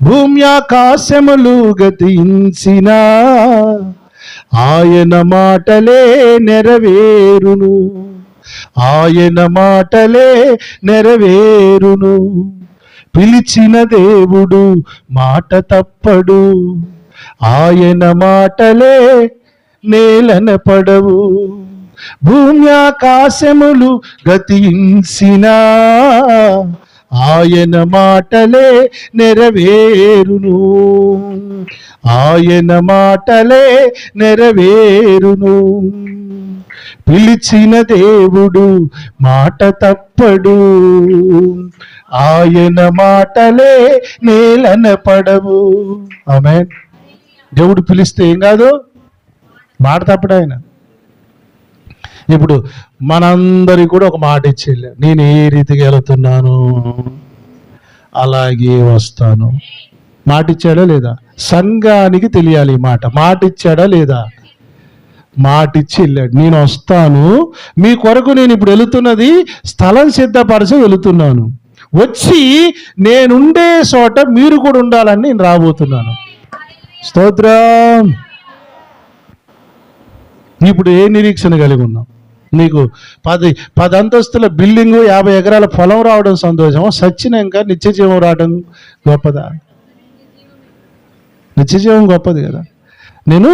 భూమ్యాకాశములు గతించిన ఆయన మాటలే నెరవేరును, ఆయన మాటలే నెరవేరును. పిలిచిన దేవుడు మాట తప్పడు, ఆయన మాటలే నేలన పడవు. భూమ్యాకాశములు గతించిన ఆయన మాటలే నెరవేరును, ఆయన మాటలే నెరవేరును. పిలిచిన దేవుడు మాట తప్పడు, ఆయన మాటలే నేలన పడవు. ఆమేన్. దేవుడు పిలిస్తే ఏం కాదు, మాట తప్పడు ఆయన. ఇప్పుడు మనందరికి కూడా ఒక మాట ఇచ్చేళ్ళ, నేను ఏ రీతిగా వెళుతున్నాను అలాగే వస్తాను. మాట ఇచ్చాడా లేదా? సంఘానికి తెలియాలి ఈ మాట. మాట ఇచ్చాడా లేదా? మాట ఇచ్చి వెళ్ళాడు, నేను వస్తాను మీ కొరకు, నేను ఇప్పుడు వెళుతున్నది స్థలం సిద్ధపరచి వెళుతున్నాను, వచ్చి నేనుండే చోట మీరు కూడా ఉండాలని నేను రాబోతున్నాను. స్తోత్రం. ఇప్పుడు ఏ నిరీక్షణ కలిగి ఉన్నాం? నీకు 10 అంతస్తుల బిల్డింగు 50 ఎకరాల పొలం రావడం సంతోషమా? సచ్చినాక నిత్యజీవం రావడం గొప్పదా? నిత్యజీవం గొప్పది కదా. నేను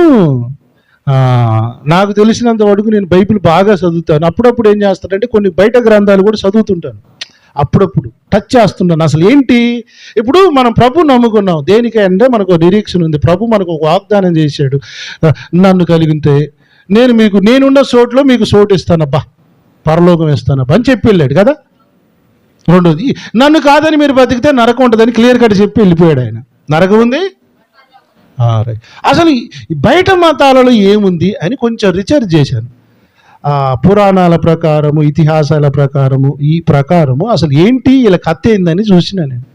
నాకు తెలిసినంత వరకు నేను బైబిల్ బాగా చదువుతాను. అప్పుడప్పుడు ఏం చేస్తానంటే కొన్ని బయట గ్రంథాలు కూడా చదువుతుంటాను. అప్పుడప్పుడు టచ్ చేస్తున్నాను. అసలు ఏంటి, ఇప్పుడు మనం ప్రభు నమ్ముకున్నాం దేనికంటే మనకు నిరీక్షణ ఉంది. ప్రభు మనకు ఒక వాగ్దానం చేశాడు, నన్ను కలిగితే నేనున్న చోట్లో మీకు చోటు ఇస్తానబ్బా, పరలోకం ఇస్తానబ్బా అని చెప్పి వెళ్ళాడు కదా. రెండోది, నన్ను కాదని మీరు బతికితే నరకం ఉంటుందని క్లియర్ కట్ చెప్పి వెళ్ళిపోయాడు ఆయన. నరకం ఉంది. అసలు బయట మతాలలో ఏముంది అని కొంచెం రీసెర్చ్ చేశాను. పురాణాల ప్రకారము, ఇతిహాసాల ప్రకారము, ఈ ప్రకారము అసలు ఏంటి ఇలా కథ ఏందని చూసిన నేను.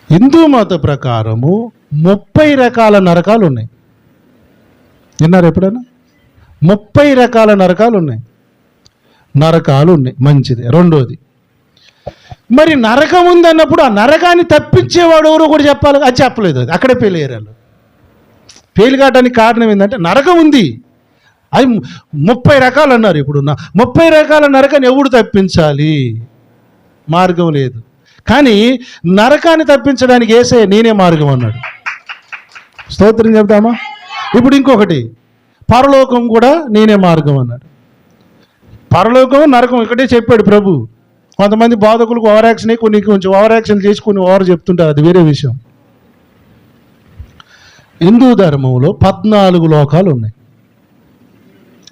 హిందూ మత ప్రకారము 30 రకాల నరకాలు ఉన్నాయి. విన్నారు ఎప్పుడైనా? 30 రకాల నరకాలు ఉన్నాయి. మంచిది. రెండోది, మరి నరకం ఉందన్నప్పుడు ఆ నరకాన్ని తప్పించేవాడు ఎవరో కూడా చెప్పాలి. అది చెప్పలేదు. అది అక్కడే ఫెయిల్ అయ్యారు. ఫెయిల్ కావడానికి కారణం ఏంటంటే నరకం ఉంది, అది 30 రకాలు అన్నారు. ఇప్పుడు 30 రకాల నరకాన్ని ఎవడు తప్పించాలి? మార్గం లేదు. కానీ నరకాన్ని తప్పించడానికి యేసయ్య నేనే మార్గం అన్నాడు. స్తోత్రం చెప్తామా? ఇప్పుడు ఇంకొకటి, పరలోకం కూడా నేనే మార్గం అన్నాడు. పరలోకం నరకం ఇక్కడే చెప్పాడు ప్రభు. కొంతమంది బాధకులకు ఓవర్ యాక్షన్ అయ్యి కొంచెం ఓవర్ యాక్షన్ చేసుకుని ఓవర్ చెప్తుంటారు, అది వేరే విషయం. హిందూ ధర్మంలో 14 లోకాలు ఉన్నాయి.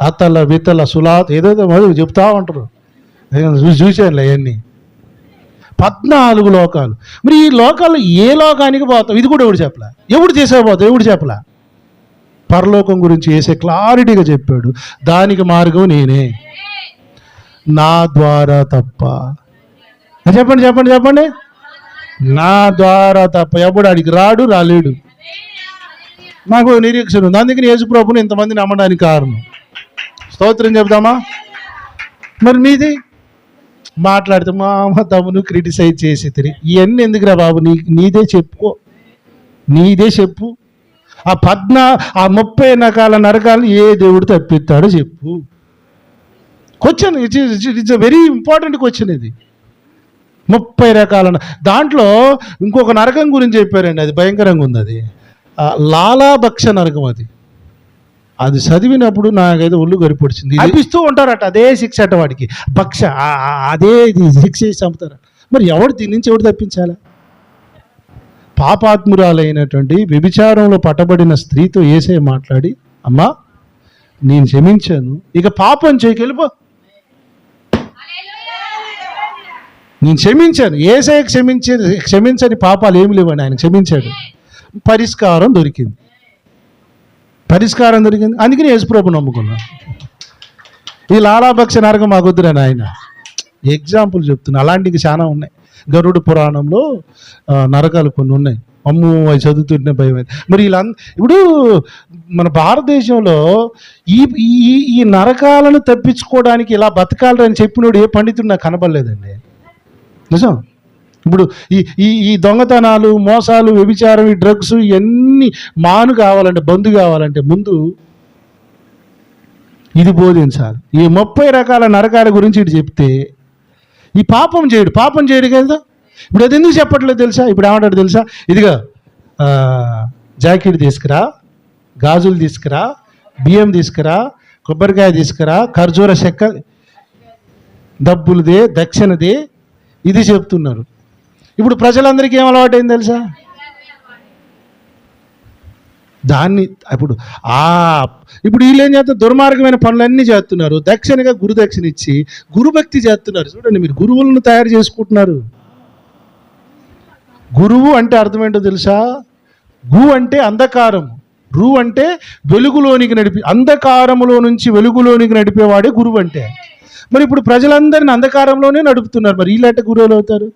అతల వితల సులాత్ ఏదైతే చెప్తా ఉంటారు, చూశానులే అవన్నీ. 14 లోకాలు. మరి ఈ లోకాల్లో ఏ లోకానికి పోతాం ఇది కూడా ఎవడు చెప్పలే. ఎవడు చేసేపోతావు ఎవడు చెప్పలే. పరలోకం గురించి వేసే క్లారిటీగా చెప్పాడు, దానికి మార్గం నేనే, నా ద్వారా తప్ప. చెప్పండి. నా ద్వారా తప్ప ఎవడు అడిగి రాలేడు. నాకు నిరీక్షణ ఉంది, అందుకని యేసు ప్రభుని ఇంతమంది నమ్మడానికి కారణం. స్తోత్రం చెప్దామా? మరి నీది మాట్లాడితే మా తమ్మును క్రిటిసైజ్ చేసి ఇవన్నీ ఎందుకురా బాబు, నీదే చెప్పుకో, నీదే చెప్పు. ఆ 30 రకాల నరకాలను ఏ దేవుడు తప్పిస్తాడో చెప్పు. Question, it's a very important question ఇది. 30 రకాల దాంట్లో ఇంకొక నరకం గురించి చెప్పారండి, అది భయంకరంగా ఉంది. అది లాలాభక్ష నరకం. అది చదివినప్పుడు నాకైతే ఒళ్ళు గరిపొడిచింది. అనిపిస్తూ ఉంటారట, అదే శిక్ష అట వాడికి, భక్ష అదే శిక్ష చేసి చంపుతారట. మరి దీని నుంచి ఎవడు తప్పించాలా? పాపాత్మురాలైనటువంటి వ్యభిచారంలో పట్టబడిన స్త్రీతో యేసయ్య మాట్లాడి, అమ్మా నేను క్షమించాను, ఇక పాపం చేయకెళ్ళిపో. నేను క్షమించాను. యేసయ్య క్షమించని పాపాలు ఏమి లేవండి, ఆయన క్షమించాడు. పరిష్కారం దొరికింది. అందుకని యేసుప్రభు నమ్ముకున్నాను. ఈ లాలాభక్ష నరకం మాకొద్దురని ఆయన ఎగ్జాంపుల్ చెప్తున్నా. అలాంటివి చాలా ఉన్నాయి. గరుడ పురాణంలో నరకాలు కొన్ని ఉన్నాయి. అమ్ము అవి చదువుతుంటే భయం అయితే. మరి ఇప్పుడు మన భారతదేశంలో ఈ నరకాలను తప్పించుకోవడానికి ఇలా బతకాలని చెప్పినోడు ఏ పండితుడు నాకు కనబడలేదండి. నిజం. ఇప్పుడు ఈ ఈ ఈ దొంగతనాలు, మోసాలు, వ్యభిచారం, ఈ డ్రగ్స్ ఇవన్నీ మాను కావాలంటే, బంధు కావాలంటే ముందు ఇది బోధించాలి. ఈ 30 రకాల నరకాల గురించి ఇటు చెప్తే ఈ పాపం చేయడు కదా. ఇప్పుడు అది ఎందుకు చెప్పట్లేదు తెలుసా? ఇప్పుడు ఏమంటాడు తెలుసా? ఇదిగా జాకెట్ తీసుకురా, గాజులు తీసుకురా, బియ్యం తీసుకురా, కొబ్బరికాయ తీసుకురా, ఖర్జూర చెక్క, డబ్బులదే, దక్షిణదే, ఇది చెప్తున్నారు. ఇప్పుడు ప్రజలందరికీ ఏం అలవాటైంది తెలుసా? దాన్ని ఇప్పుడు వీళ్ళు ఏం చేస్తారు? దుర్మార్గమైన పనులన్నీ చేస్తున్నారు. దక్షిణగా గురుదక్షిణ ఇచ్చి గురుభక్తి చేస్తున్నారు. చూడండి, మీరు గురువులను తయారు చేసుకుంటున్నారు. గురువు అంటే అర్థం ఏంటో తెలుసా? గు అంటే అంధకారం, రు అంటే వెలుగులోనికి అంధకారములో నుంచి వెలుగులోనికి నడిపేవాడే గురువు అంటే. మరి ఇప్పుడు ప్రజలందరిని అంధకారంలోనే నడుపుతున్నారు. మరి వీళ్ళంటే గురువులు అవుతారు?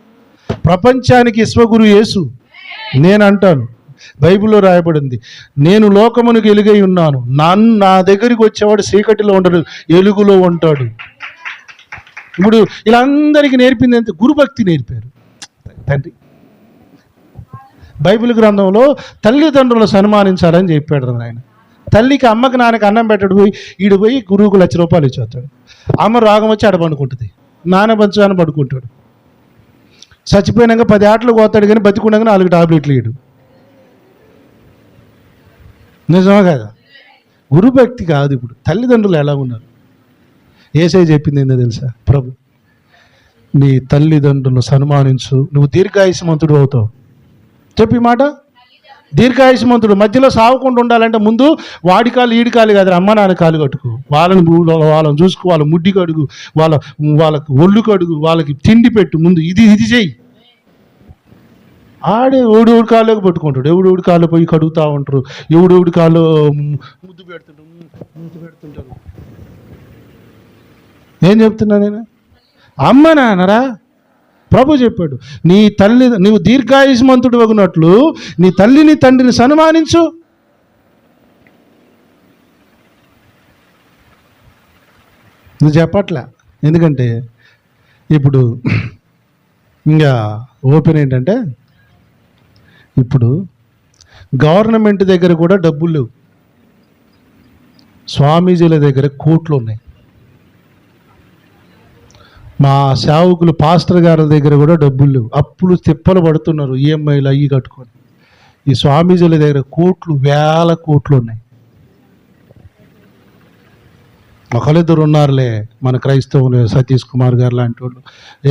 ప్రపంచానికి విశ్వగురు యేసు. నేను అంటాను, బైబిల్లో రాయబడింది, నేను లోకమునకు వెలుగై ఉన్నాను, నా దగ్గరికి వచ్చేవాడు చీకటిలో ఉండడు, వెలుగులో ఉంటాడు. ఇప్పుడు వీళ్ళందరికీ నేర్పింది ఎంత? గురుభక్తి నేర్పారు. తండ్రి బైబిల్ గ్రంథంలో తల్లిదండ్రులను సన్మానించాలని చెప్పాడు ఆయన. తల్లికి, అమ్మకి, నాన్నకి అన్నం పెట్టడు పోయి ఈడు పోయి గురువుకు ₹1,00,000 ఇచ్చేస్తాడు. అమ్మ రాగం వచ్చి ఆడ పండుకుంటుంది, నాన్న పంచు అని పడుకుంటాడు. చచ్చిపోయినాక 10 ఆటలు కోతాడు, కానీ బతికుండగా 4 టాబ్లెట్లు ఇడు. నిజమా కదా? గురుభక్తి కాదు. ఇప్పుడు తల్లిదండ్రులు ఎలా ఉన్నారు? యేసయ్య చెప్పింది ఏందో తెలుసా? ప్రభు, నీ తల్లిదండ్రులను సన్మానించు, నువ్వు దీర్ఘాయుష్మంతుడు అవుతావు. చెప్పి మాట, దీర్ఘాయుష్మంతుడు. మధ్యలో సావకుండా ఉండాలంటే ముందు వాడి కాలు ఈడి కాలు కాదు, అమ్మ నాన్న కాలు కట్టుకో, వాళ్ళని చూసుకో, వాళ్ళ ముడ్డి కడుగు, వాళ్ళకి ఒళ్ళు కడుగు, వాళ్ళకి తిండి పెట్టు, ముందు ఇది చెయ్యి. ఆడే ఎవడు కాళ్ళకి పట్టుకుంటాడు, ఎవడు కాళ్ళు పోయి కడుగుతూ ఉంటారు, ఎవడు కాళ్ళు ముద్దు పెడుతుంటారు. ఏం చెప్తున్నా నేను? అమ్మ నాన్నరా, ప్రభు చెప్పాడు, నువ్వు దీర్ఘాయుష్మంతుడు అగునట్లు నీ తల్లిని తండ్రిని సన్మానించు. నువ్వు చెప్పట్లే. ఎందుకంటే ఇప్పుడు ఇంకా ఓపెన్ ఏంటంటే, ఇప్పుడు గవర్నమెంట్ దగ్గర కూడా డబ్బులు లేవు, స్వామీజీల దగ్గర కోట్లు ఉన్నాయి. మా సేవకులు పాస్టర్ గారి దగ్గర కూడా డబ్బులు లేవు, అప్పులు తిప్పలు పడుతున్నారు, ఈఎంఐలు అయ్యి కట్టుకొని. ఈ స్వామీజీల దగ్గర కోట్లు, వేల కోట్లు ఉన్నాయి. ఒకళ్ళిద్దరు ఉన్నారులే మన క్రైస్తవులు, సతీష్ కుమార్ గారు లాంటి వాళ్ళు,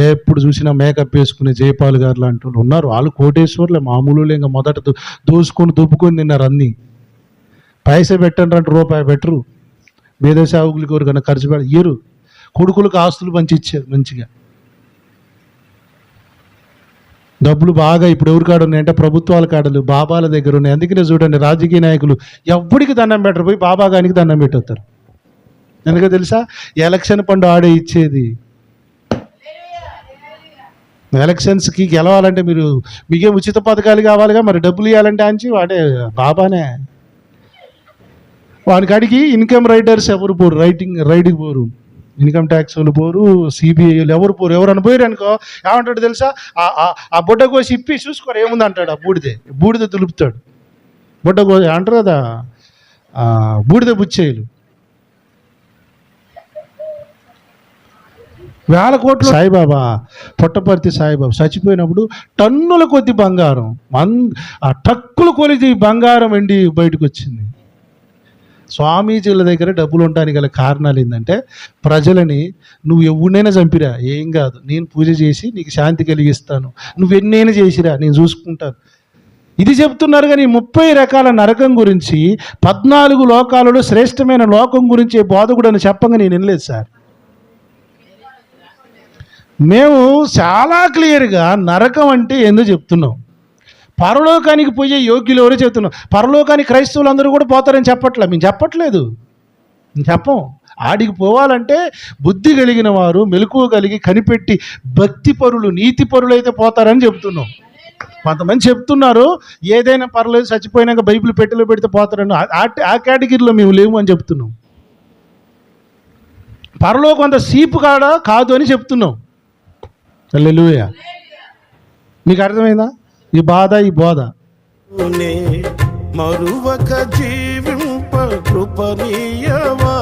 ఎప్పుడు చూసినా మేకప్ వేసుకునే జయపాల్ గారు లాంటి వాళ్ళు ఉన్నారు. వాళ్ళు కోటేశ్వర్లే, మామూలు. ఇంకా మొదట దుప్పుకొని తిన్నారు అన్నీ. పైసా పెట్టండి అంటే రూపాయి పెట్టరు. పేద సేవకులకి ఎవరికైనా ఖర్చు ఇయ్యరు. కొడుకులకు ఆస్తులు పంచి ఇచ్చారు మంచిగా. డబ్బులు బాగా ఇప్పుడు ఎవరి కాడ ఉన్నాయంటే ప్రభుత్వాల కాడలు, బాబాల దగ్గర ఉన్నాయి. అందుకనే చూడండి, రాజకీయ నాయకులు ఎవరికి దండం పెట్టరు, పోయి బాబా గారికి దండం పెట్టొస్తారు. ఎందుకో తెలుసా? ఎలక్షన్ ఫండ్ ఆడే ఇచ్చేది. ఎలక్షన్స్కి గెలవాలంటే మీకేం ఉచిత పథకాలు కావాలిగా, మరి డబ్బులు ఇవ్వాలంటే అంచి వాడే బాబానే. వానికి అడిగి ఇన్కమ్ రైటర్స్ ఎవరు పోరు, రైడ్కి పోరు, ఇన్కమ్ ట్యాక్స్ వాళ్ళు పోరు, సిబిఐలు ఎవరు పోరు. ఎవరన్నా పోయారు అనుకో ఏమంటాడు తెలుసా? ఆ బుడ్డ కోసి ఇప్పి చూసుకోరు ఏముంది అంటాడు. ఆ బూడిద దులుపుతాడు. బుడ్డ కోసి అంటారు కదా, బూడిద బుచ్చేయులు. వేల కోట్లు. సాయిబాబా, పుట్టపర్తి సాయిబాబా చచ్చిపోయినప్పుడు టన్నుల కొద్ది బంగారం, ఆ ట్రక్కులు కొలిది బంగారం వెండి బయటకు వచ్చింది. స్వామీజీల దగ్గర డబ్బులు ఉండడానికి గల కారణాలు ఏంటంటే, ప్రజలని నువ్వు ఎవరినైనా చంపిరా ఏం కాదు, నేను పూజ చేసి నీకు శాంతి కలిగిస్తాను, నువ్వు ఎన్నైనా చేసిరా నేను చూసుకుంటాను, ఇది చెప్తున్నారు. కానీ 30 రకాల నరకం గురించి, 14 లోకాలలో శ్రేష్టమైన లోకం గురించి బోధకుడు అని చెప్పంగా నేను వినలేదు సార్. మేము చాలా క్లియర్గా నరకం అంటే ఏందో చెప్తున్నాం. పరలోకానికి పోయే యోగ్యులు ఎవరో చెప్తున్నాం. పరలోకానికి క్రైస్తవులు అందరూ కూడా పోతారని మేము చెప్పట్లేదు, చెప్పం. ఆడికి పోవాలంటే బుద్ధి కలిగిన వారు, మెలకువ కలిగి కనిపెట్టి భక్తి పరులు, నీతి పరులు అయితే పోతారని చెప్తున్నాం. కొంతమంది చెప్తున్నారు ఏదైనా పర్లేదు, చచ్చిపోయినాక బైబిల్ పెట్టెలో పెడితే పోతారని. ఆ కేటగిరీలో మేము లేము అని చెప్తున్నాం. పరలోకం అంత సీపు కాదు అని చెప్తున్నాం. హల్లెలూయా. మీకు అర్థమైందా ఈ బాధ, ఈ బోధ? మరువక జీవింప కృపనీయవా